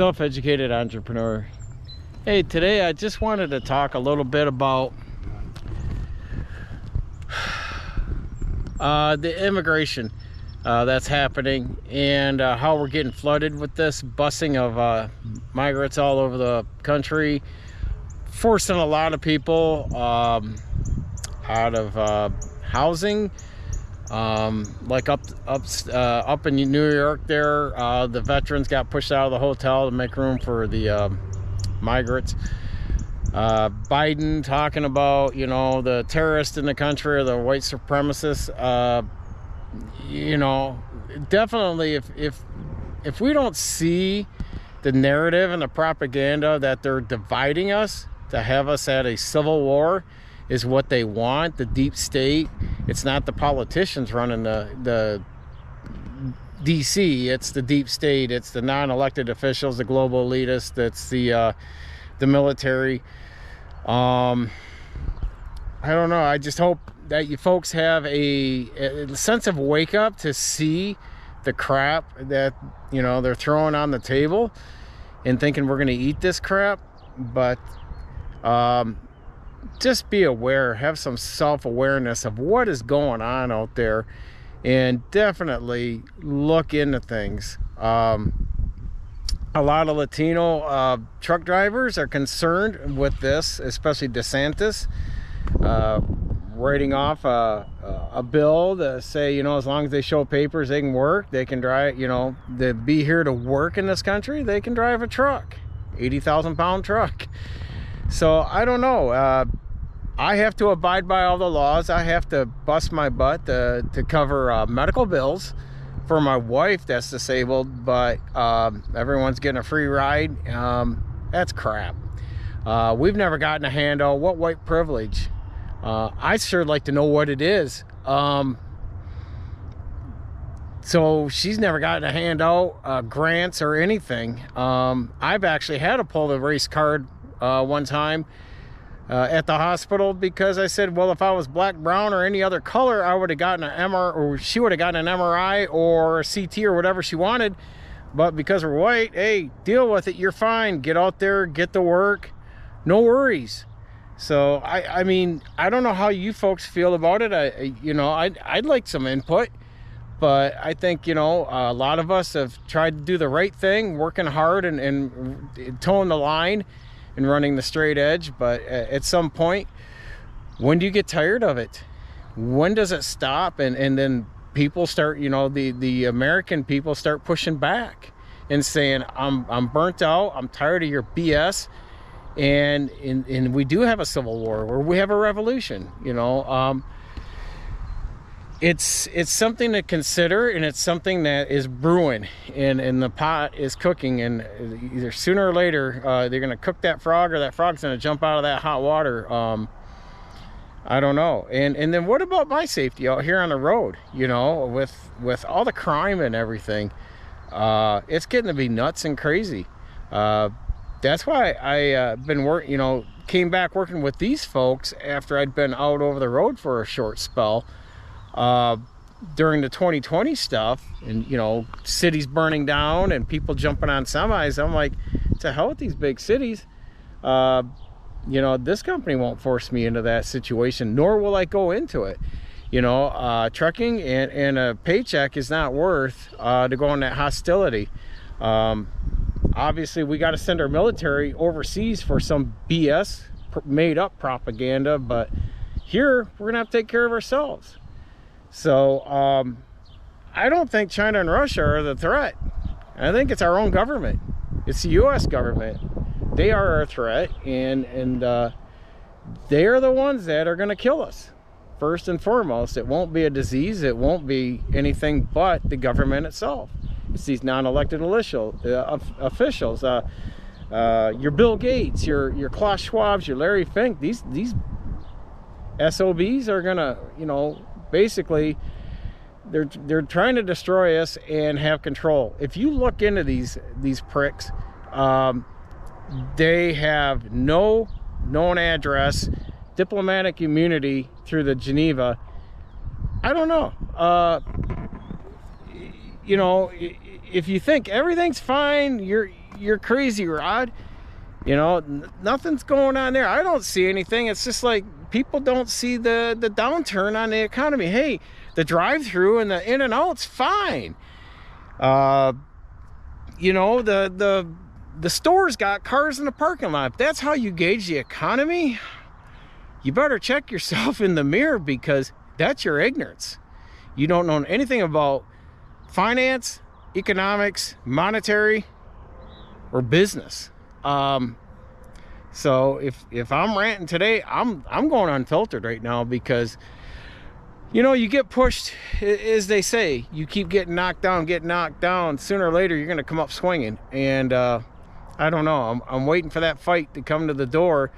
self-educated entrepreneur. Hey, today I just wanted to talk a little bit about the immigration that's happening, and how we're getting flooded with this busing of migrants all over the country, forcing a lot of people out of housing. Like up in New York there, the veterans got pushed out of the hotel to make room for the migrants. Biden talking about, you know, the terrorists in the country or the white supremacists. You know, definitely if we don't see the narrative and the propaganda that they're dividing us to have us at a civil war is what they want, the deep state. It's not the politicians running the DC, it's the deep state, it's the non-elected officials, the global elitists, it's the military. I don't know, I just hope that you folks have a sense of wake up to see the crap that, you know, they're throwing on the table and thinking we're gonna eat this crap. But just be aware, have some self-awareness of what is going on out there, and definitely look into things. A lot of Latino truck drivers are concerned with this, especially DeSantis writing off a bill to say, you know, as long as they show papers, they can work, they can drive, you know, to be here to work in this country, they can drive a truck, 80,000 pound truck. So I don't know, I have to abide by all the laws. I have to bust my butt to cover medical bills for my wife that's disabled, but everyone's getting a free ride. That's crap. We've never gotten a handout. What white privilege? I'd sure like to know what it is. So she's never gotten a handout, grants or anything. I've actually had to pull the race card one time at the hospital, because I said, well, if I was black, brown, or any other color, I would have gotten an MRI, or she would have gotten an MRI or a CT or whatever she wanted. But because we're white, hey, deal with it, you're fine, get out there, get to work, no worries. So I mean, I don't know how you folks feel about it. I'd like some input, but I think, you know, a lot of us have tried to do the right thing, working hard and towing the line and running the straight edge. But at some point, when do you get tired of it? When does it stop? And then people start, you know, the American people start pushing back and saying, I'm burnt out, I'm tired of your BS. And we do have a civil war, or we have a revolution, you know. It's something to consider, and it's something that is brewing, and the pot is cooking, and either sooner or later they're gonna cook that frog, or that frog's gonna jump out of that hot water. I don't know. And then what about my safety out here on the road, you know, with all the crime and everything? It's getting to be nuts and crazy. That's why I came back working with these folks after I'd been out over the road for a short spell during the 2020 stuff, and, you know, cities burning down and people jumping on semis. I'm like, to hell with these big cities. You know, this company won't force me into that situation, nor will I go into it. You know, trucking and a paycheck is not worth to go on that hostility. Obviously, we got to send our military overseas for some BS, made up propaganda, but here we're gonna have to take care of ourselves. So I don't think China and Russia are the threat. I think it's our own government. It's the US government. They are our threat, and they are the ones that are gonna kill us first and foremost. It won't be a disease, it won't be anything but the government itself. It's these non-elected officials, your Bill Gates, your Klaus Schwabs, your Larry Fink. These SOBs are gonna, you know, basically they're trying to destroy us and have control. If you look into these pricks, they have no known address, diplomatic immunity through the Geneva. I don't know. you know, if you think everything's fine, you're crazy, Rod. You know, nothing's going on there. I don't see anything. It's just like people don't see the downturn on the economy. Hey, the drive-through and the in and out's fine. You know, the stores got cars in the parking lot. If that's how you gauge the economy, you better check yourself in the mirror, because that's your ignorance. You don't know anything about finance, economics, monetary, or business. So if I'm ranting today, I'm going unfiltered right now, because, you know, you get pushed, as they say, you keep getting knocked down, sooner or later you're going to come up swinging. And I don't know, I'm waiting for that fight to come to the door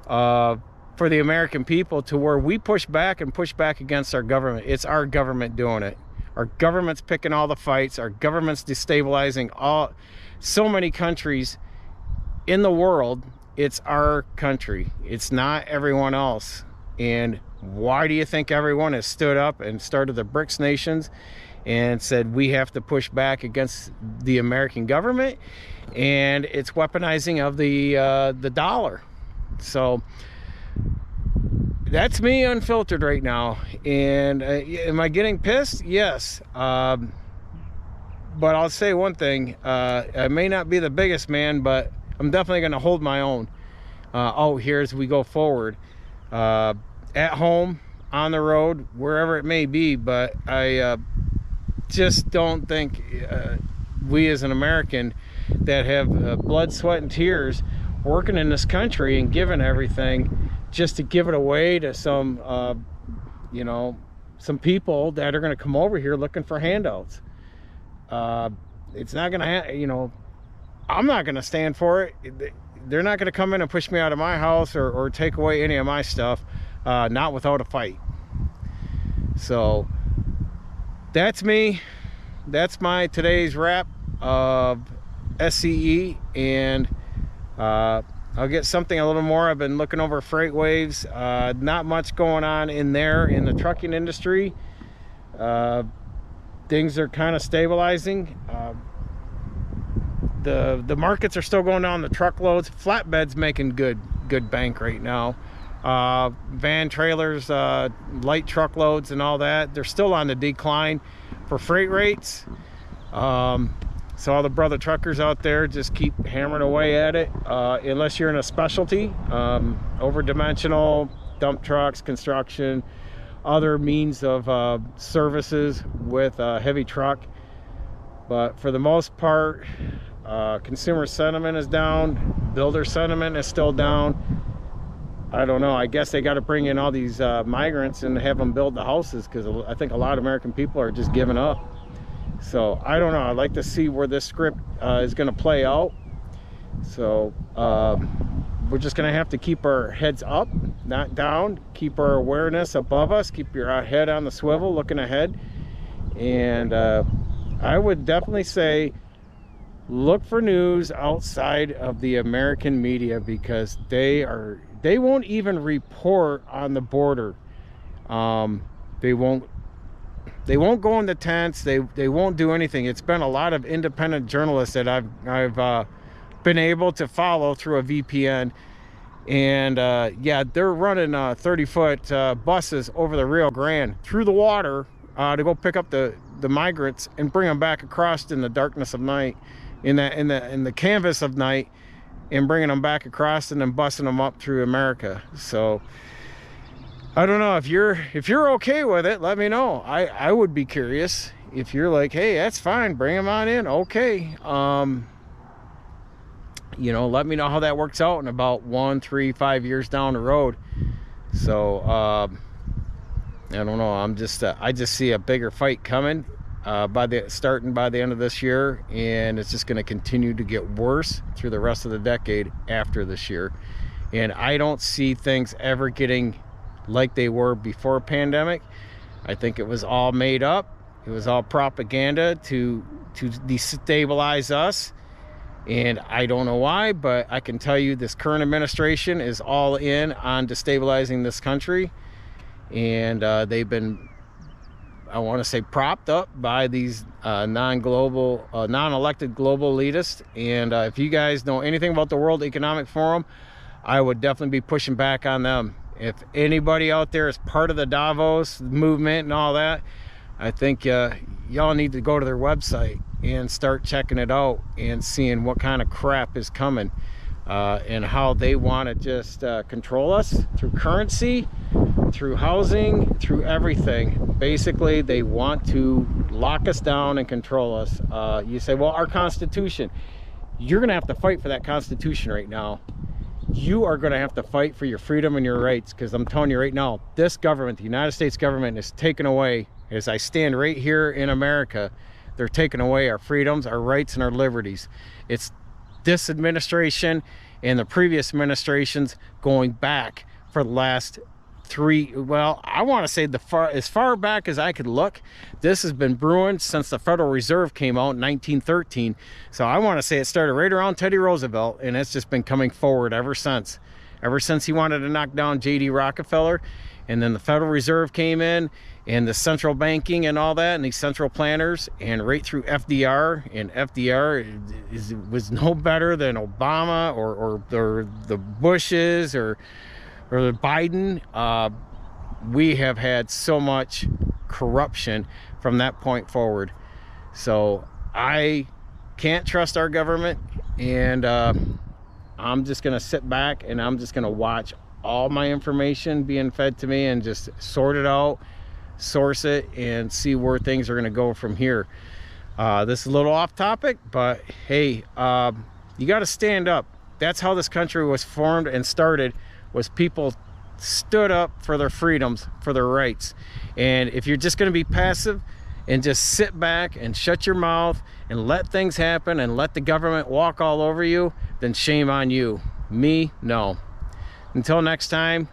for the American people, to where we push back against our government. It's our government doing it. Our government's picking all the fights. Our government's destabilizing so many countries in the world. It's our country. It's not everyone else. And why do you think everyone has stood up and started the BRICS nations and said we have to push back against the American government and its weaponizing of the dollar? So that's me unfiltered right now. And am I getting pissed? Yes. But I'll say one thing. I may not be the biggest man, but I'm definitely going to hold my own out here as we go forward. At home, on the road, wherever it may be. But I just don't think we as an American that have blood, sweat, and tears working in this country and giving everything, just to give it away to some, you know, some people that are going to come over here looking for handouts. It's not going to, you know, I'm not going to stand for it. They're not going to come in and push me out of my house or take away any of my stuff, not without a fight. So that's me. That's my today's wrap of S.E.E. And I'll get something a little more. I've been looking over freight waves. Not much going on in there in the trucking industry. Things are kind of stabilizing. The markets are still going down the truckloads. Flatbeds making good bank right now. Van trailers, light truckloads and all that, they're still on the decline for freight rates. So all the brother truckers out there, just keep hammering away at it. Unless you're in a specialty, over-dimensional, dump trucks, construction, other means of services with a heavy truck. But for the most part, consumer sentiment is down. Builder sentiment is still down. I don't know. I guess they got to bring in all these migrants and have them build the houses, because I think a lot of American people are just giving up. So I don't know. I'd like to see where this script is going to play out. So we're just going to have to keep our heads up, not down. Keep our awareness above us. Keep your head on the swivel, looking ahead. And I would definitely say look for news outside of the American media, because they won't even report on the border. They won't go in the tents. They won't do anything. It's been a lot of independent journalists that I've been able to follow through a VPN, and yeah, they're running 30-foot buses over the Rio Grande through the water to go pick up the migrants and bring them back across in the darkness of night, in the canvas of night, and bringing them back across and then busting them up through America. So I don't know, if you're okay with it, let me know. I would be curious. If you're like, hey, that's fine, bring them on in, okay. You know, let me know how that works out in about 1, 3, 5 years down the road. So I don't know. I just see a bigger fight coming starting by the end of this year, and it's just going to continue to get worse through the rest of the decade after this year. And I don't see things ever getting like they were before pandemic. I think it was all made up. It was all propaganda to destabilize us. And I don't know why, but I can tell you this current administration is all in on destabilizing this country. And they've been I want to say propped up by these non-global, non-elected global elitists. And if you guys know anything about the World Economic Forum, I would definitely be pushing back on them. If anybody out there is part of the Davos movement and all that, I think y'all need to go to their website and start checking it out and seeing what kind of crap is coming, and how they want to just control us through currency, through housing, through everything. Basically, they want to lock us down and control us. You say, well, our Constitution. You're going to have to fight for that Constitution right now. You are going to have to fight for your freedom and your rights, because I'm telling you right now, this government, the United States government, is taking away, as I stand right here in America, they're taking away our freedoms, our rights, and our liberties. It's this administration and the previous administrations going back for the last well, I want to say as far back as I could look, this has been brewing since the Federal Reserve came out in 1913. So I want to say it started right around Teddy Roosevelt, and it's just been coming forward ever since he wanted to knock down J.D. Rockefeller. And then the Federal Reserve came in, and the central banking and all that, and these central planners, and right through FDR. And FDR was no better than Obama or the Bushes or the Biden. We have had so much corruption from that point forward. So I can't trust our government, and I'm just gonna sit back and I'm just gonna watch all my information being fed to me and just sort it out, source it, and see where things are gonna go from here. This is a little off topic, but hey, you got to stand up. That's how this country was formed and started, was people stood up for their freedoms, for their rights. And if you're just going to be passive and just sit back and shut your mouth and let things happen and let the government walk all over you, then shame on you. Me, no. Until next time,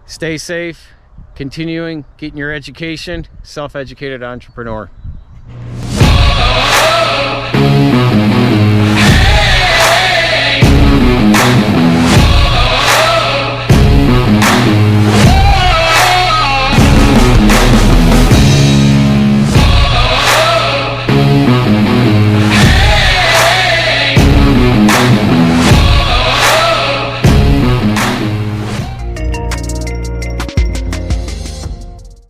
stay safe, continuing getting your education, self-educated entrepreneur.